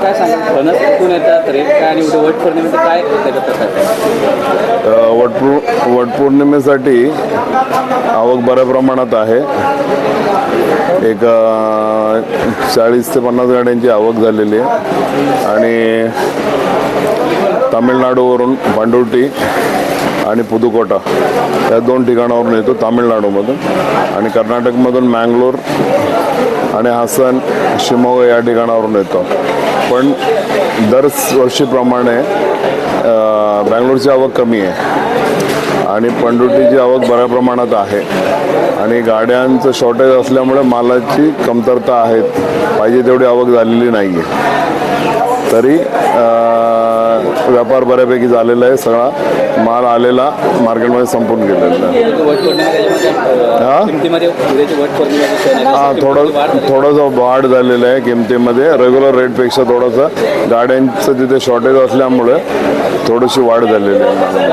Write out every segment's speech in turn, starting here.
काय सांगा फणस कुठून येतात रेट काय आणि वटपौर्णिमेचं काय त्याच्यात वटपौर्णिमेसाठी आवक बऱ्या प्रमाणात आहे. एक 40 ते 50 गाड्यांची आवक झालेली आहे आणि तामिळनाडूवरून पांडुर्टी आणि पुदुकोटा या 2 ठिकाणावरून येतो तामिळनाडूमधून आणि कर्नाटकमधून मँगलोर आणि हासन शिमोगा या ठिकाणावरून येतो. पण दरवर्षीप्रमाणे बँगलोरची आवक कमी आहे आणि पंढुर्टीची आवक बऱ्या प्रमाणात आहे आणि गाड्यांचं शॉर्टेज असल्यामुळे मालाची कमतरता आहे. पाहिजे तेवढी आवक झालेली नाही आहे. तरी व्यापार बऱ्यापैकी झालेला आहे. सगळा माल आलेला मार्केटमध्ये संपून गेलेला आहे. थोडंसं वाढ झालेलं आहे किमतीमध्ये. रेग्युलर रेटपेक्षा थोडंसं गाड्यांचं तिथे शॉर्टेज असल्यामुळे थोडीशी वाढ झालेली आहे.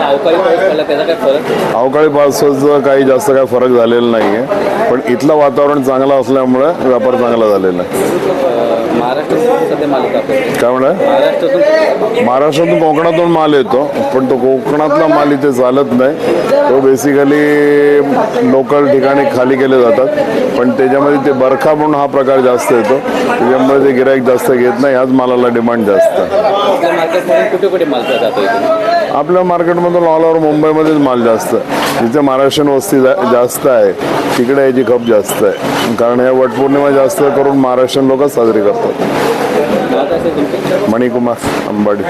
अवकाळी पावसाचं काही जास्त काही फरक झालेला नाही आहे. पण इथलं वातावरण चांगलं असल्यामुळे व्यापार चांगला झालेला आहे. काय म्हणा महाराष्ट्रातून कोकणातून माल येतो पण तो कोकणातला माल इथे चालत नाही. तो बेसिकली लोकल ठिकाणी खाली केले जातात पण त्याच्यामध्ये ते बरखा म्हणून हा प्रकार जास्त येतो. त्याच्यामुळे ते गिराईक जास्त घेत नाही. ह्याच मालाला डिमांड जास्त आहे. आपल्या मार्केटमधून ऑल ओव्हर मुंबईमध्येच माल जास्त आहे. जिथे महाराष्ट्रीयन वस्ती जास्त आहे तिकडे याची खप जास्त आहे कारण या वटपौर्णिमा जास्त करून महाराष्ट्रीयन लोकच साजरी करतात. मणिकुमार अंबाडी.